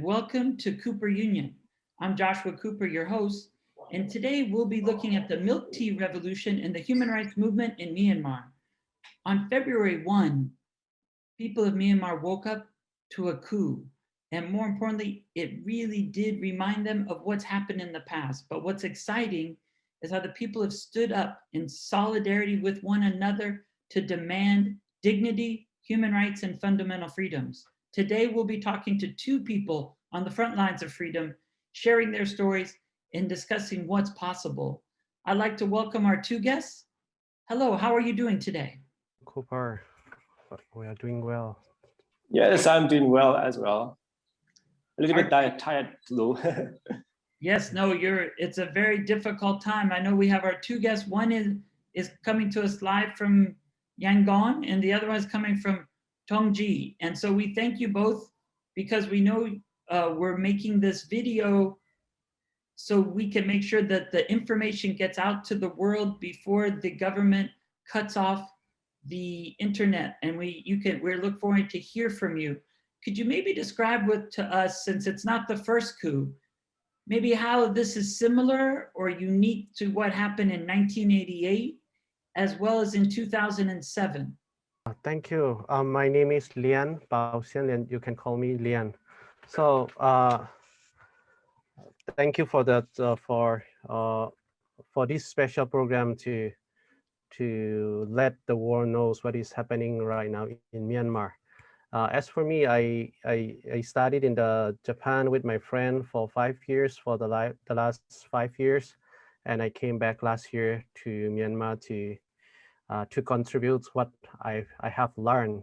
welcome to Cooper Union. I'm Joshua Cooper, your host, and today we'll be looking at the milk tea revolution and the human rights movement in Myanmar. On February 1, people of Myanmar woke up to a coup, and more importantly, it really did remind them of what's happened in the past. But what's exciting is how the people have stood up in solidarity with one another to demand dignity, human rights, and fundamental freedoms. Today, we'll be talking to two people on the front lines of freedom, sharing their stories and discussing what's possible. I'd like to welcome our two guests. Hello, how are you doing today? Cooper, we are doing well. Yes, I'm doing well as well. A little bit tired though. Yes, no, it's a very difficult time. I know we have our two guests. One is coming to us live from Yangon, and the other one is coming from Tongji. And so we thank you both because we know we're making this video so we can make sure that the information gets out to the world before the government cuts off the internet. And we're looking forward to hear from you. Could you maybe describe to us, since it's not the first coup, maybe how this is similar or unique to what happened in 1988, as well as in 2007? Thank you. My name is Lian, Sian, and you can call me Lian. So thank you for that for this special program to let the world knows what is happening right now in Myanmar. As for me, I studied in Japan with my friend for 5 years for the last 5 years, and I came back last year to Myanmar to contribute what I have learned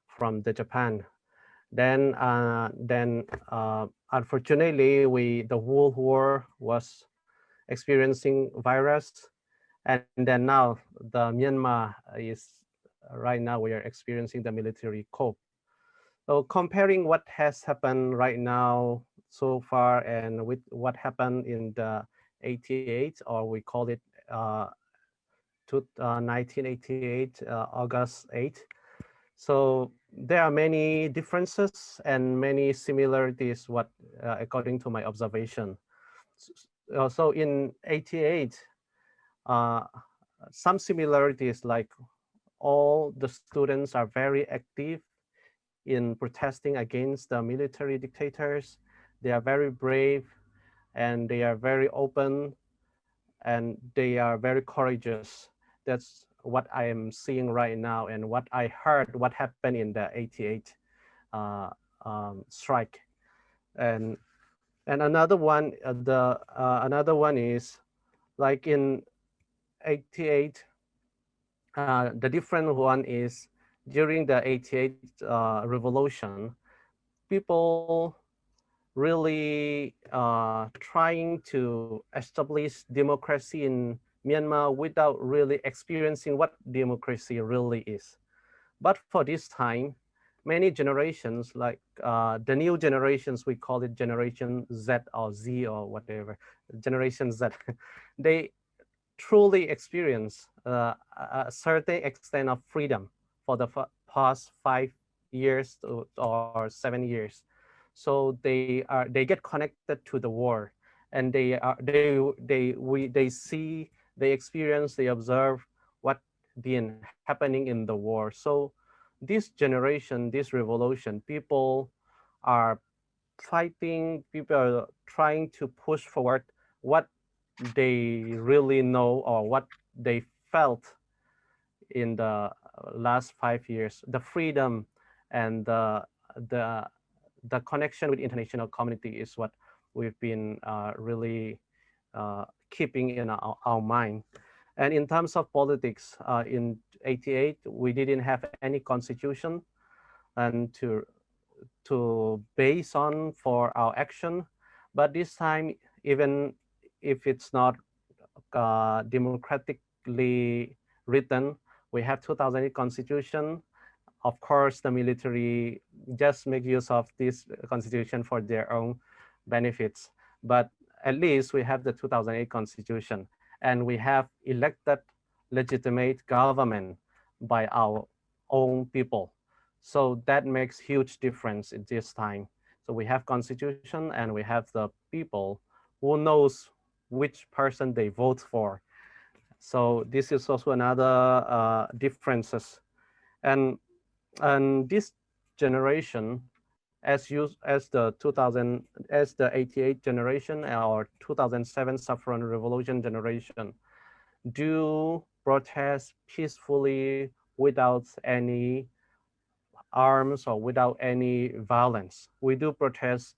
from the Japan. Then unfortunately, the whole world was experiencing virus, and then now the Myanmar is right now we are experiencing the military coup. So comparing what has happened right now so far and with what happened in the 88, or we call it 1988, August 8. So there are many differences and many similarities, according to my observation. So in 88, some similarities, like all the students are very active in protesting against the military dictators. They are very brave and they are very open and they are very courageous. That's what I am seeing right now and what I heard what happened in the 88 strike. And another one, another one is like in 88, the different one is during the 88 revolution, people really trying to establish democracy in Myanmar without really experiencing what democracy really is. But for this time, many generations, like the new generations, we call it Generation Z or Z or whatever, Generation Z, they truly experience a certain extent of freedom for the past 5 years or 7 years. So they get connected to the war, and they see, they experience, they observe what been happening in the war. So this generation, this revolution, people are fighting, people are trying to push forward what they really know or what they felt in the last 5 years, the freedom and the connection with international community is what we've been really keeping in our mind. And in terms of politics, in 88, we didn't have any constitution and to base on for our action. But this time, even if it's not democratically written, we have 2008 constitution. Of course, the military just make use of this constitution for their own benefits. But at least we have the 2008 constitution, and we have elected legitimate government by our own people. So that makes huge difference at this time. So we have constitution and we have the people who knows which person they vote for. So this is also another differences. And this generation, as the 88 generation or 2007 Saffron Revolution generation, do protest peacefully without any arms or without any violence. We do protest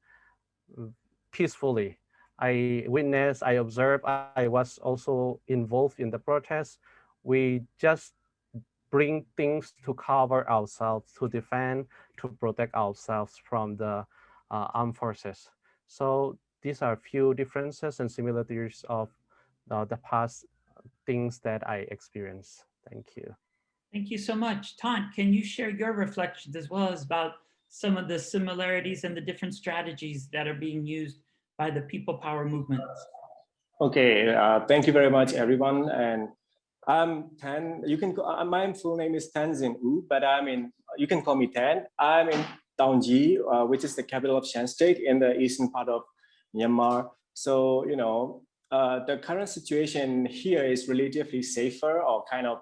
peacefully. I witnessed, I observed, I was also involved in the protest. We just bring things to cover ourselves, to defend, to protect ourselves from the armed forces. So these are a few differences and similarities of the past things that I experienced. Thank you. Thank you so much. Thant, can you share your reflections as well as about some of the similarities and the different strategies that are being used by the people power movements? Okay, thank you very much, everyone. And I'm Tan. You can my full name is Tan Zin U, but you can call me Tan. I'm in Taungji, which is the capital of Sian State in the eastern part of Myanmar. So the current situation here is relatively safer, or kind of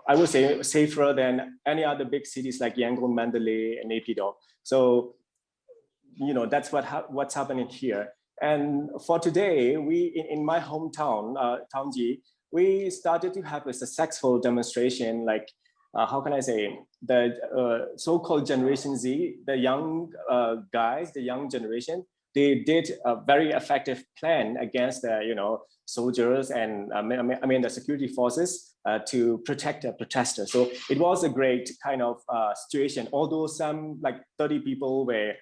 I would say safer than any other big cities like Yangon, Mandalay, and Naypyidaw. So that's what's happening here. And for today, we in my hometown, Taungji, we started to have a successful demonstration, like how can I say, the so-called Generation Z, the young guys, the young generation, they did a very effective plan against the soldiers and the security forces to protect the protesters. So it was a great kind of situation, although some like 30 people were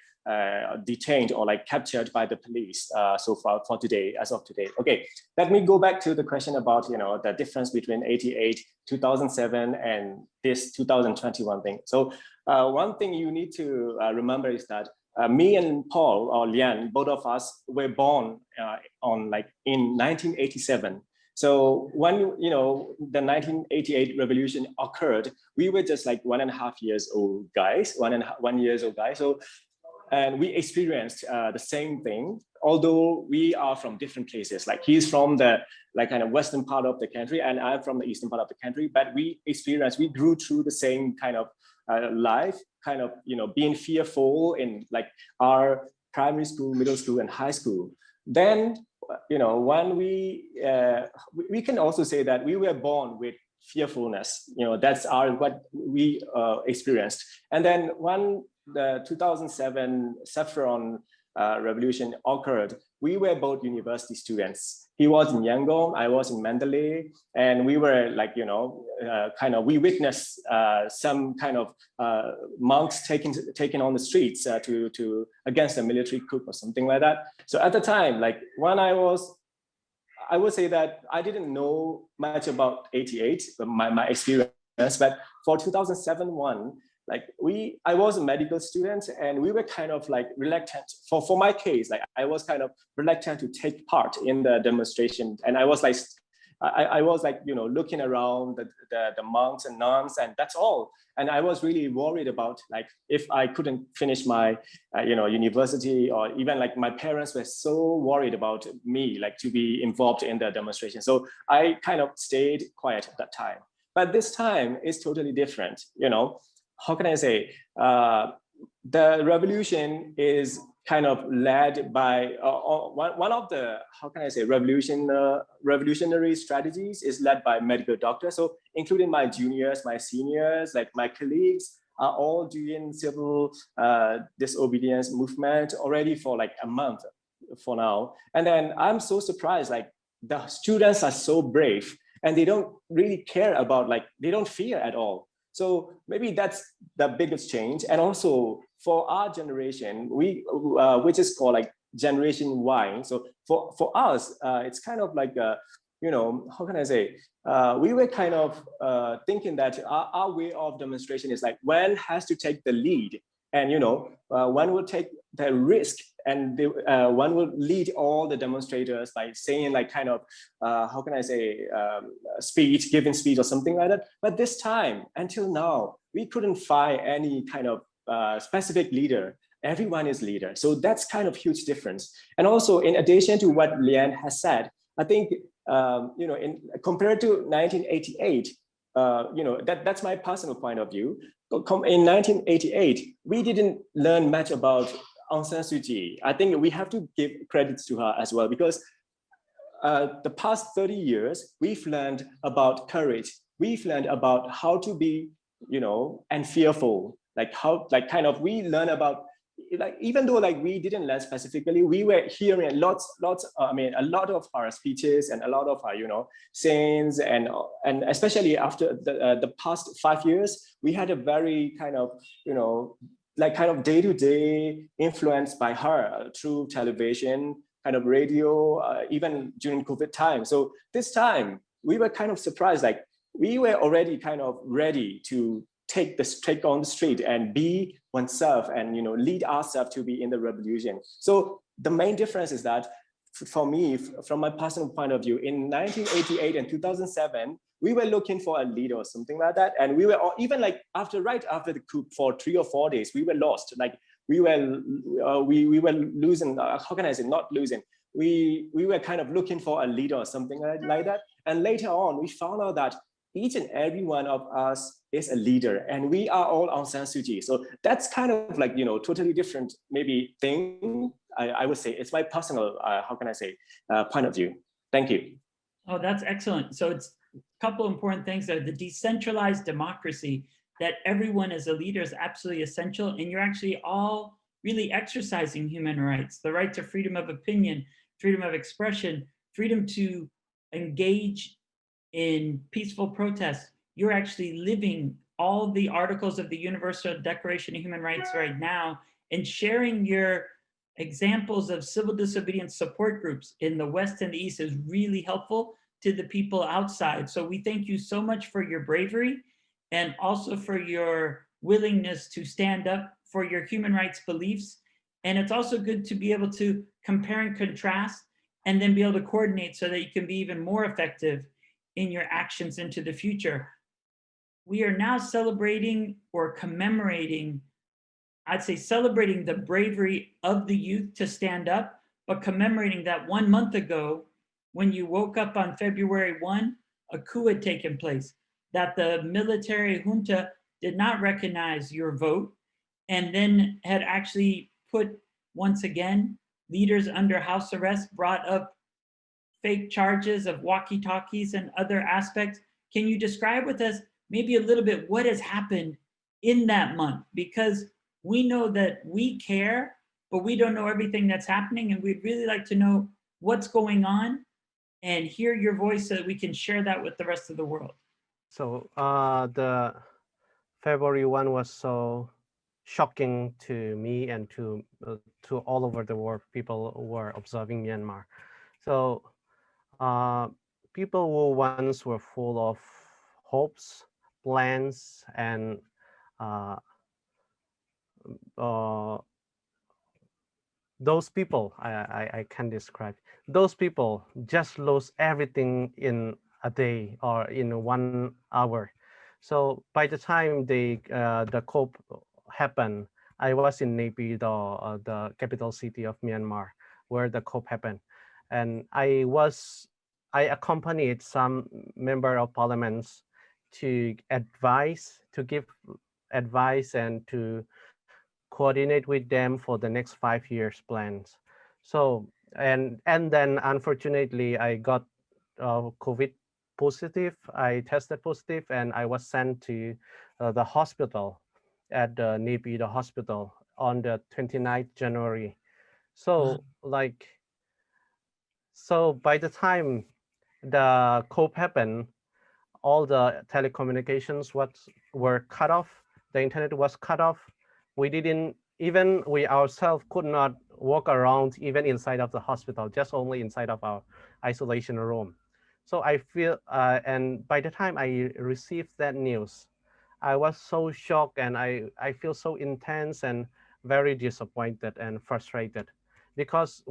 detained or like captured by the police so far for today, as of today. Okay, let me go back to the question about the difference between 88, 2007 and this 2021 thing. So one thing you need to remember is that me and Paul or Lian, both of us were born in 1987. So when the 1988 revolution occurred, we were just like 1.5 years old guys, 1 year old guys. So and we experienced the same thing, although we are from different places. Like he's from the kind of western part of the country, and I'm from the eastern part of the country. But we grew through the same kind of life, kind of being fearful in like our primary school, middle school, and high school. Then when we can also say that we were born with fearfulness. That's what we experienced. And then when the 2007 Saffron revolution occurred, we were both university students. He was in Yangon, I was in Mandalay, and we were like, we witnessed some kind of monks taken on the streets to against a military coup or something like that. So at the time, like when I would say that I didn't know much about 88, my experience, but for 2007 one, I was a medical student, and we were kind of like reluctant for my case. Like I was kind of reluctant to take part in the demonstration, and I was like, looking around the monks and nuns, and that's all. And I was really worried about like if I couldn't finish my university, or even like my parents were so worried about me like to be involved in the demonstration. So I kind of stayed quiet at that time. But this time is totally different. How can I say, the revolution is kind of led by one of the, how can I say, revolutionary strategies is led by medical doctors. So including my juniors, my seniors, like my colleagues are all doing civil disobedience movement already for like a month for now. And then I'm so surprised, like the students are so brave and they don't really care about, like, they don't fear at all. So maybe that's the biggest change. And also for our generation, which is called like Generation Y. So for us, it's kind of like, how can I say? We were kind of thinking that our way of demonstration is like, one has to take the lead, and one will take the risk, and one will lead all the demonstrators by saying like kind of, how can I say, giving speech or something like that. But this time, until now, we couldn't find any kind of specific leader. everyone is leader. So that's kind of huge difference. And also, in addition to what Lian has said, I think compared to 1988, that's my personal point of view. In 1988, we didn't learn much about Aung San Suu Kyi. I think we have to give credits to her as well, because the past 30 years, we've learned about courage. We've learned about how to be, and fearful. We learn about, even though we didn't learn specifically, we were hearing a lot of her speeches and a lot of her, sayings, and especially after the past 5 years, we had a very kind of, day-to-day influence by her through television, kind of radio, even during COVID time. So this time we were kind of surprised, we were already kind of ready to take on the street and be oneself and lead ourselves to be in the revolution. So the main difference is that for me, from my personal point of view, in 1988 and 2007, we were looking for a leader or something like that, and we were even right after the coup for 3 or 4 days, we were lost. We were losing. How can I say not losing? We were kind of looking for a leader or something like that. And later on, we found out that each and every one of us is a leader, and we are all Aung San Suu Kyi. So that's kind of totally different maybe thing. I would say it's my personal, point of view. Thank you. Oh, that's excellent. So it's a couple important things there. The decentralized democracy, that everyone as a leader is absolutely essential, and you're actually all really exercising human rights, the right to freedom of opinion, freedom of expression, freedom to engage in peaceful protests. You're actually living all the articles of the Universal Declaration of Human Rights right now, and sharing your examples of civil disobedience support groups in the West and the East is really helpful to the people outside. So we thank you so much for your bravery, and also for your willingness to stand up for your human rights beliefs. And it's also good to be able to compare and contrast, and then be able to coordinate so that you can be even more effective in your actions into the future. We are now celebrating or commemorating, I'd say celebrating the bravery of the youth to stand up, but commemorating that 1 month ago, when you woke up on February 1, a coup had taken place, that the military junta did not recognize your vote, and then had actually put, once again, leaders under house arrest, brought up fake charges of walkie-talkies and other aspects. Can you describe with us maybe a little bit what has happened in that month? Because we know that we care, but we don't know everything that's happening, and we'd really like to know what's going on and hear your voice so that we can share that with the rest of the world. So the February 1 was so shocking to me and to all over the world, people who were observing Myanmar. So people who once were full of hopes, plans, and those people, I can describe, those people just lost everything in a day or in 1 hour. So by the time the coup happened, I was in Naypyidaw, the capital city of Myanmar, where the coup happened. And I accompanied some member of parliaments to give advice and to coordinate with them for the next 5 years plans. So, and then unfortunately I got COVID positive. I tested positive, and I was sent to the hospital at the Naypyidaw hospital on the 29th January. So so by the time the coup happened, all the telecommunications were cut off. The internet was cut off. We ourselves could not walk around even inside of the hospital, just only inside of our isolation room. So I feel, and by the time I received that news, I was so shocked, and I feel so intense and very disappointed and frustrated, because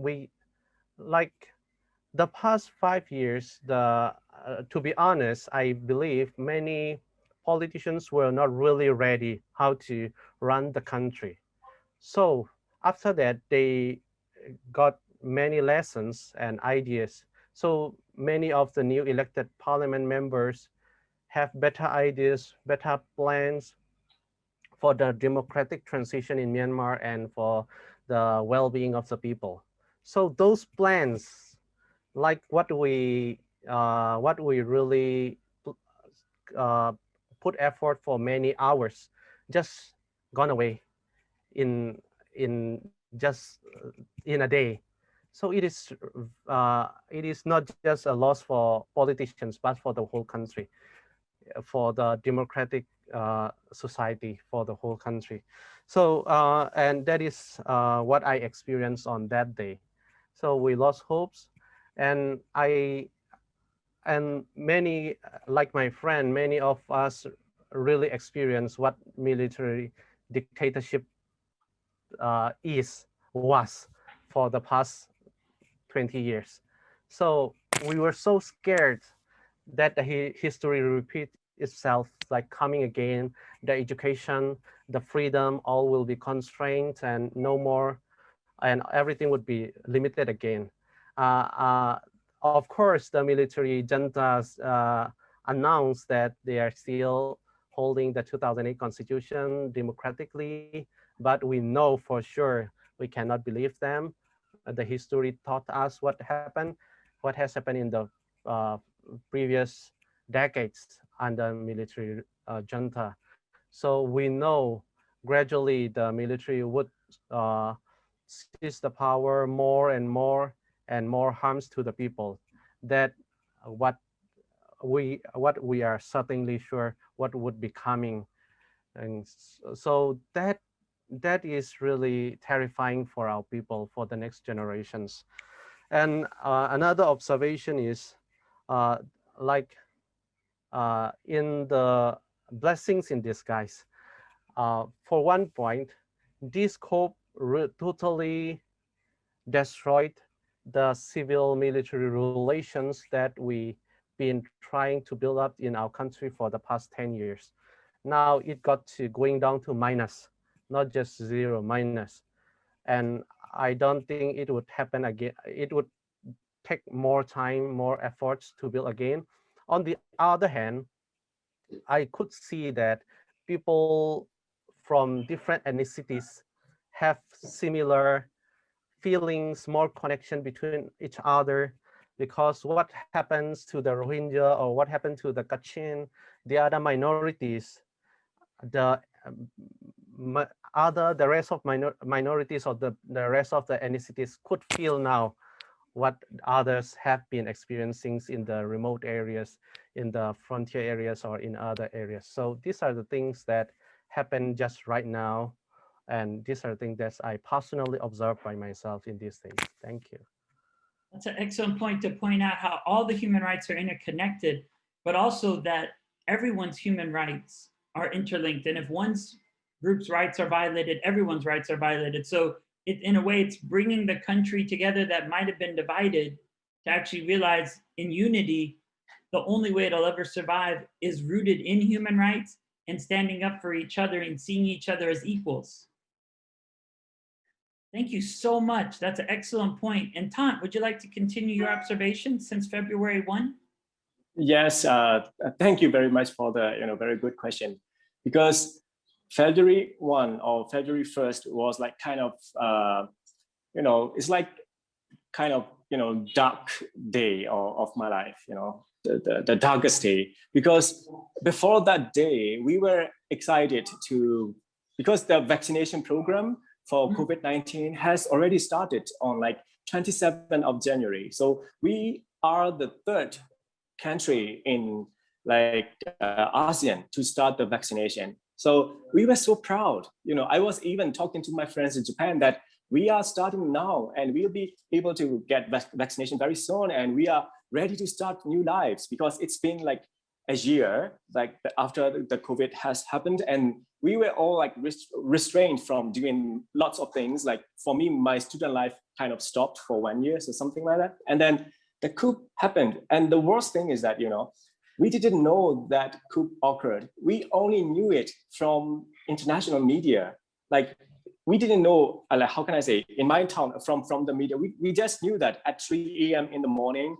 the past 5 years, to be honest, I believe many politicians were not really ready how to run the country. So after that, they got many lessons and ideas. So many of the new elected parliament members have better ideas, better plans for the democratic transition in Myanmar and for the well-being of the people. So those plans, like what we really uh, put effort for many hours, just gone away in just in a day. So it is not just a loss for politicians, but for the whole country, for the democratic society, for the whole country. So and that is what I experienced on that day. So we lost hopes, and many, like my friend, many of us really experience what military dictatorship was for the past 20 years. So we were so scared that the history repeat itself, like coming again, the education, the freedom, all will be constrained and no more, and everything would be limited again. Uh, uh, of course, the military juntas announced that they are still holding the 2008 constitution democratically, but we know for sure we cannot believe them. The history taught us what has happened in the previous decades under military junta. So we know gradually the military would uh, seize the power and more harms to the people. That what we are certainly sure what would be coming, and so that is really terrifying for our people, for the next generations. And another observation is uh, like in the blessings in disguise. For one point, this coup totally destroyed the civil military relations that we been trying to build up in our country for the past 10 years. Now it got to going down to minus, not just zero, minus. And I don't think it would happen again. It would take more time, more efforts to build again. On the other hand, I could see that people from different ethnicities have similar feelings, more connection between each other, because what happens to the Rohingya or what happened to the Kachin, the other minorities, the the rest of minorities or the rest of the ethnicities could feel now what others have been experiencing in the remote areas, in the frontier areas, or in other areas. So these are the things that happen just right now. And these are things that I personally observed by myself in these days. Thank you. That's an excellent point to point out how all the human rights are interconnected, but also that everyone's human rights are interlinked. And if one's group's rights are violated, everyone's rights are violated. So in a way, it's bringing the country together that might have been divided to actually realize in unity, the only way it'll ever survive is rooted in human rights and standing up for each other and seeing each other as equals. Thank you so much. That's an excellent point. And Thant, would you like to continue your observation since February 1? Yes, thank you very much for the very good question, because February 1 or February 1st was like kind of it's like kind of dark day of my life, the darkest day, because before that day we were excited because the vaccination program for COVID-19 has already started on like 27th of January. So we are the third country in like ASEAN to start the vaccination. So we were so proud. I was even talking to my friends in Japan that we are starting now and we'll be able to get vaccination very soon, and we are ready to start new lives, because it's been like a year like after the COVID has happened, and we were all like restrained from doing lots of things. Like for me, my student life kind of stopped for 1 year or something like that. And then the coup happened. And the worst thing is that, we didn't know that coup occurred. We only knew it from international media. Like we didn't know, like, how can I say, in my town, from the media, we just knew that at 3 a.m. in the morning,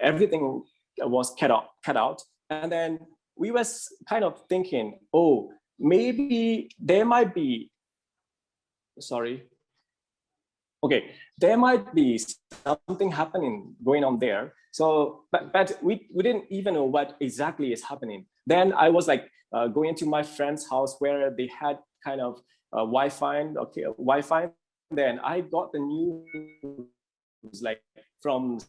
everything was cut out. And then we was kind of thinking, oh, maybe there might be, there might be something happening going on there. So, but we didn't even know what exactly is happening. Then I was like going to my friend's house where they had kind of Wi-Fi. Then I got the news like from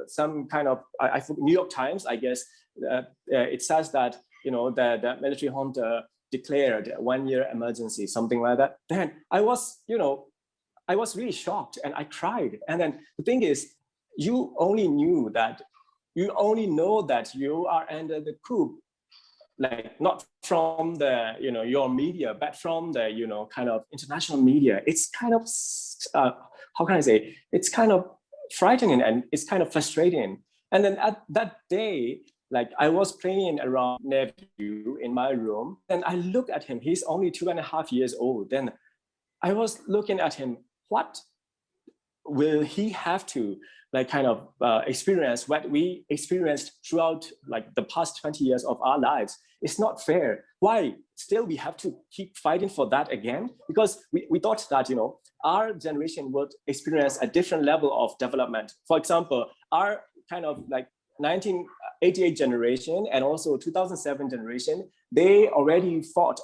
some kind of New York Times, I guess. It says that the military junta declared a 1-year emergency, something like that. Then I was really shocked and I cried. And then the thing is, you only know that you are under the coup, like not from the your media, but from the kind of international media. It's kind of how can I say? It's kind of frightening and it's kind of frustrating. And then at that day, like I was playing around nephew in my room, and I look at him. He's only 2.5 years old. Then I was looking at him. What will he have to like kind of experience what we experienced throughout like the past 20 years of our lives? It's not fair. Why still we have to keep fighting for that again? Because we thought that our generation would experience a different level of development. For example, our kind of like 1988 generation and also 2007 generation, they already fought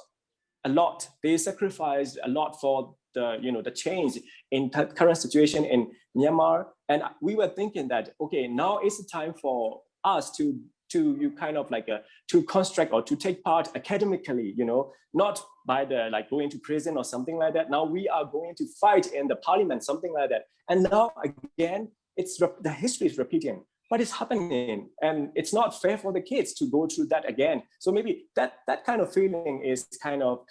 a lot. They sacrificed a lot for the change in the current situation in Myanmar. And we were thinking that, okay, now is the time for us to kind of like to construct or to take part academically, not by the like going to prison or something like that. Now we are going to fight in the parliament, something like that. And now again, the history is repeating. But it's happening, and it's not fair for the kids to go through that again. So maybe that kind of feeling is kind of,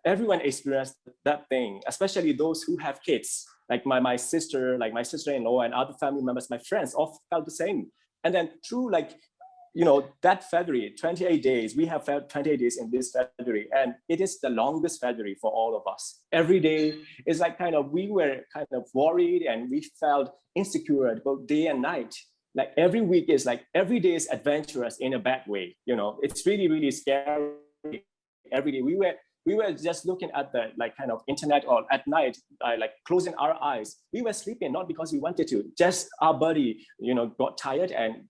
everyone experienced that thing, especially those who have kids, like my sister-in-law and other family members, my friends, all felt the same. And then through like, that February, 28 days, we have felt 28 days in this February, and it is the longest February for all of us. Every day is like we were kind of worried and we felt insecure both day and night. Like every week is like, every day is adventurous in a bad way. It's really, really scary. Every day we were just looking at the like kind of internet, or at night, like closing our eyes. We were sleeping, not because we wanted to, just our body, got tired and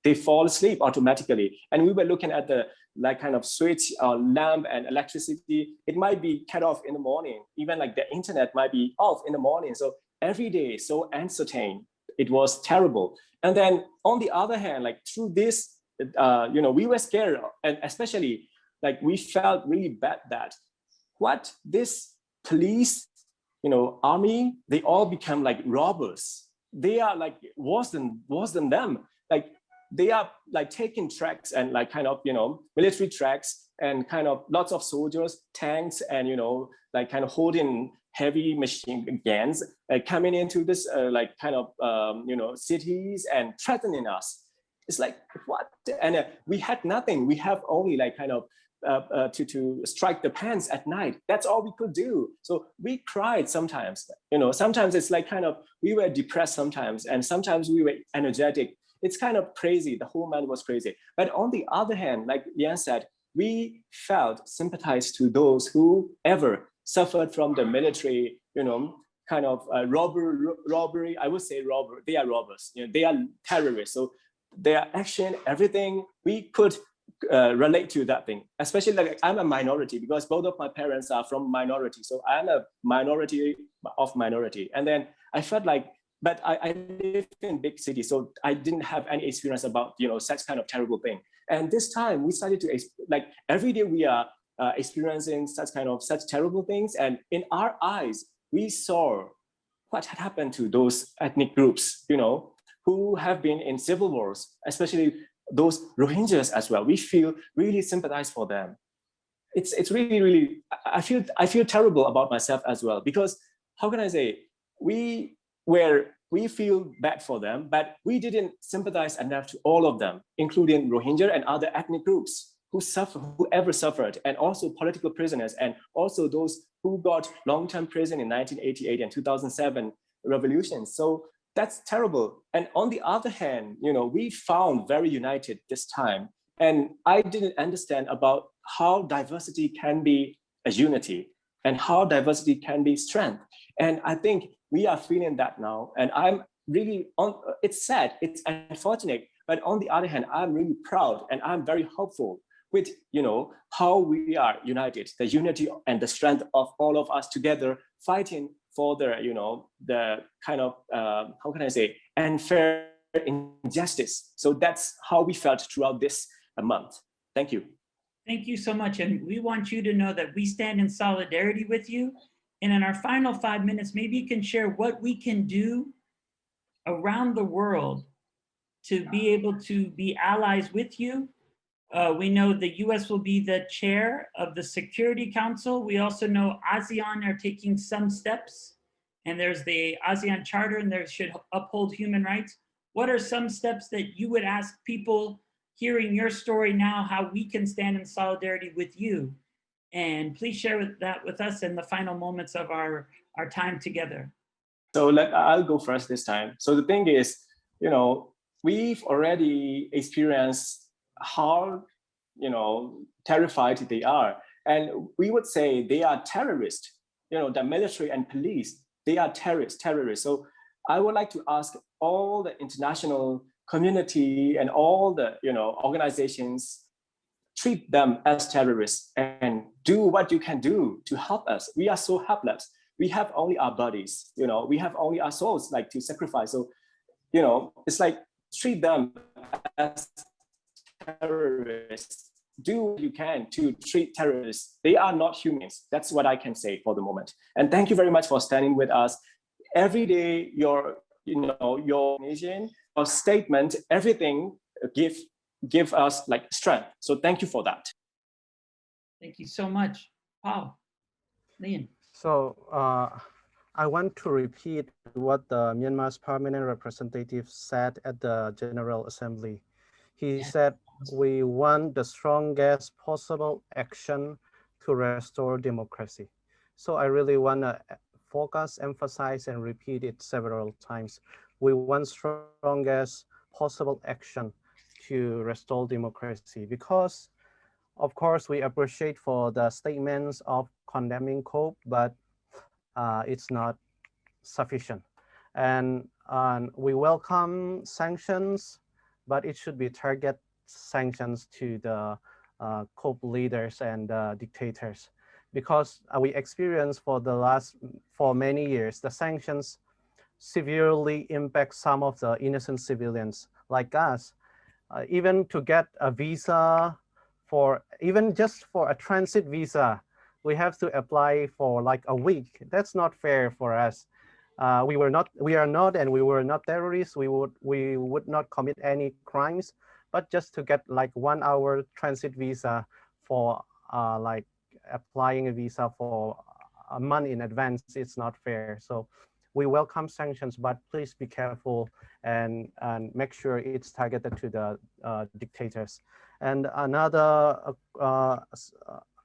they fall asleep automatically. And we were looking at the like kind of switch or lamp and electricity. It might be cut off in the morning. Even like the internet might be off in the morning. So every day, so uncertain. It was terrible. And then on the other hand, like through this, we were scared, and especially like we felt really bad that what this police, army, they all become like robbers. They are like worse than them. Like they are like taking tracks and like kind of, military tracks and kind of lots of soldiers, tanks, and, like kind of holding heavy machine guns coming into this like kind of, cities and threatening us. It's like, what? And we had nothing. We have only like kind of to strike the pants at night. That's all we could do. So we cried sometimes. Sometimes it's like kind of, we were depressed sometimes, and sometimes we were energetic. It's kind of crazy. The whole man was crazy. But on the other hand, like Lian said, we felt sympathized to those who ever suffered from the military, kind of robbery. I would say robbery. They are robbers. They are terrorists. So their action, everything, we could relate to that thing. Especially like I'm a minority because both of my parents are from minority. So I'm a minority of minority. And then I felt like, but I live in big cities, so I didn't have any experience about such kind of terrible thing. And this time we started to like every day we are experiencing such terrible things, and in our eyes we saw what had happened to those ethnic groups, who have been in civil wars, especially those Rohingyas as well. We feel really sympathize for them. It's really, really. I feel terrible about myself as well, because how can I say, we feel bad for them, but we didn't sympathize enough to all of them, including Rohingya and other ethnic groups whoever suffered, and also political prisoners, and also those who got long-term prison in 1988 and 2007 revolutions. So that's terrible. And on the other hand, we found very united this time. And I didn't understand about how diversity can be a unity and how diversity can be strength. And I think we are feeling that now. And I'm really it's sad, it's unfortunate, but on the other hand, I'm really proud and I'm very hopeful with how we are united, the unity and the strength of all of us together fighting for the the kind of how can I say, unfair injustice. So that's how we felt throughout this month. Thank you. Thank you so much. And we want you to know that we stand in solidarity with you. And in our final 5 minutes, maybe you can share what we can do around the world to be able to be allies with you. We know the US will be the chair of the Security Council. We also know ASEAN are taking some steps, and there's the ASEAN Charter, and there should uphold human rights. What are some steps that you would ask people hearing your story now, how we can stand in solidarity with you? And please share that with us in the final moments of our time together. So I'll go first this time. So the thing is, we've already experienced how, terrified they are. And we would say they are terrorists, the military and police, they are terrorists. So I would like to ask all the international community and all the, organizations, treat them as terrorists and do what you can do to help us. We are so helpless. We have only our bodies, we have only our souls like to sacrifice. So, it's like treat them as terrorists. Do what you can to treat terrorists. They are not humans. That's what I can say for the moment. And thank you very much for standing with us. Every day, your nation, your statement, everything give us like strength. So thank you for that. Thank you so much. Wow. Lian. So I want to repeat what the Myanmar's permanent representative said at the General Assembly. He said, we want the strongest possible action to restore democracy. So I really want to focus, emphasize, and repeat it several times. We want strongest possible action to restore democracy, because of course we appreciate for the statements of condemning coup, but it's not sufficient. And we welcome sanctions, but it should be target sanctions to the coup leaders and dictators, because we experienced for many years, the sanctions severely impact some of the innocent civilians like us. Even to get a visa, even just for a transit visa, we have to apply for like a week. That's not fair for us. We are not, and we were not terrorists. We would not commit any crimes, but just to get like 1 hour transit visa for like applying a visa for a month in advance, it's not fair. So we welcome sanctions, but please be careful and make sure it's targeted to the dictators. And another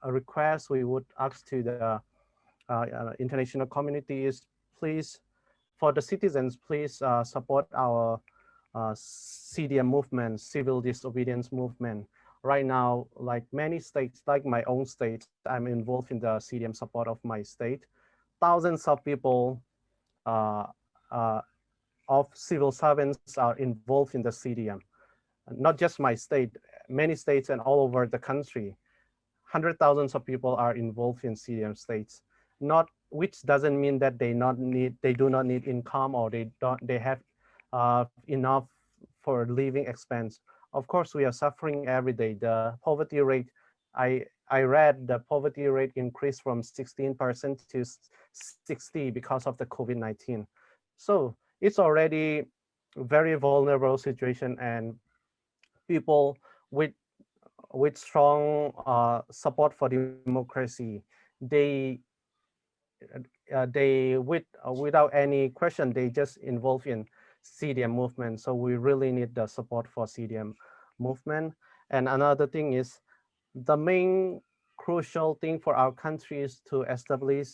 request we would ask to the international community is, please, for the citizens, please support our CDM movement, civil disobedience movement. Right now, like many states, like my own state, I'm involved in the CDM support of my state. Thousands of people of civil servants are involved in the CDM. Not just my state, many states and all over the country. 100,000s of people are involved in CDM states. Which doesn't mean that they do not need income, or they have enough for living expense. Of course, we are suffering every day. The poverty rate, I read the poverty rate increased from 16% to 60% because of the COVID-19. So it's already a very vulnerable situation, and people with strong support for democracy, without any question, they just involve in CDM movement. So we really need the support for CDM movement. And another thing is, the main crucial thing for our country is to establish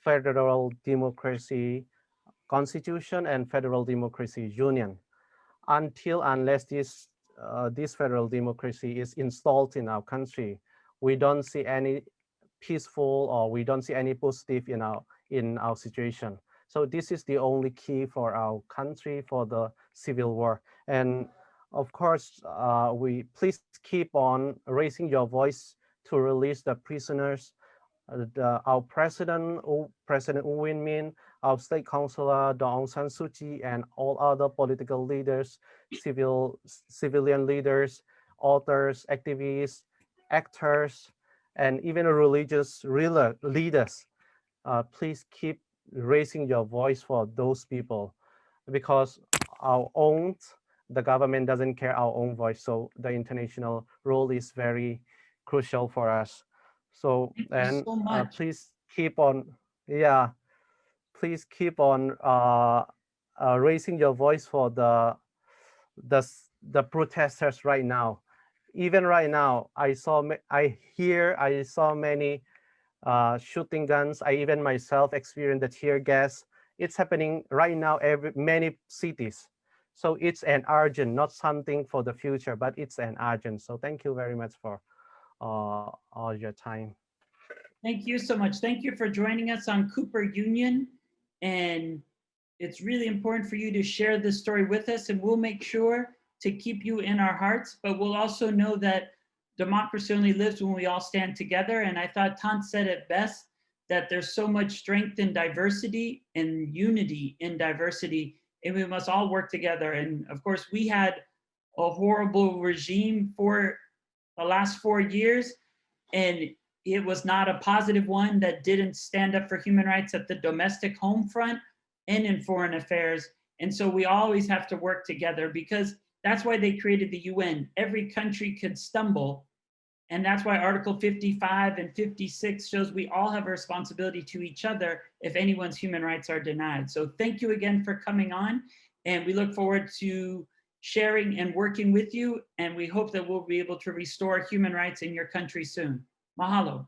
federal democracy constitution and federal democracy union. Unless this federal democracy is installed in our country, we don't see any peaceful, or we don't see any positive in our situation. So this is the only key for our country for the civil war. And of course, we please keep on raising your voice to release the prisoners. Our President U Win Min, our State Councilor Daw Aung San Suu Kyi, and all other political leaders, civilian leaders, authors, activists, actors, and even religious leaders. Please keep raising your voice for those people, because the government doesn't care our own voice. So the international role is very crucial for us. So, Thank you and so much. please keep on, please keep on raising your voice for the protesters right now. Even right now, I saw many shooting guns. I even myself experienced the tear gas. It's happening right now many cities. So it's an urgent, not something for the future, but it's an urgent. So thank you very much for all your time. Thank you so much. Thank you for joining us on Cooper Union. And it's really important for you to share this story with us, and we'll make sure to keep you in our hearts, but we'll also know that democracy only lives when we all stand together. And I thought Thant said it best, that there's so much strength in diversity and unity in diversity, and we must all work together. And of course, we had a horrible regime for the last 4 years, and it was not a positive one that didn't stand up for human rights at the domestic home front and in foreign affairs. And so we always have to work together, because that's why they created the UN. Every country could stumble. And that's why Article 55 and 56 shows we all have a responsibility to each other if anyone's human rights are denied. So thank you again for coming on. And we look forward to sharing and working with you. And we hope that we'll be able to restore human rights in your country soon. Mahalo.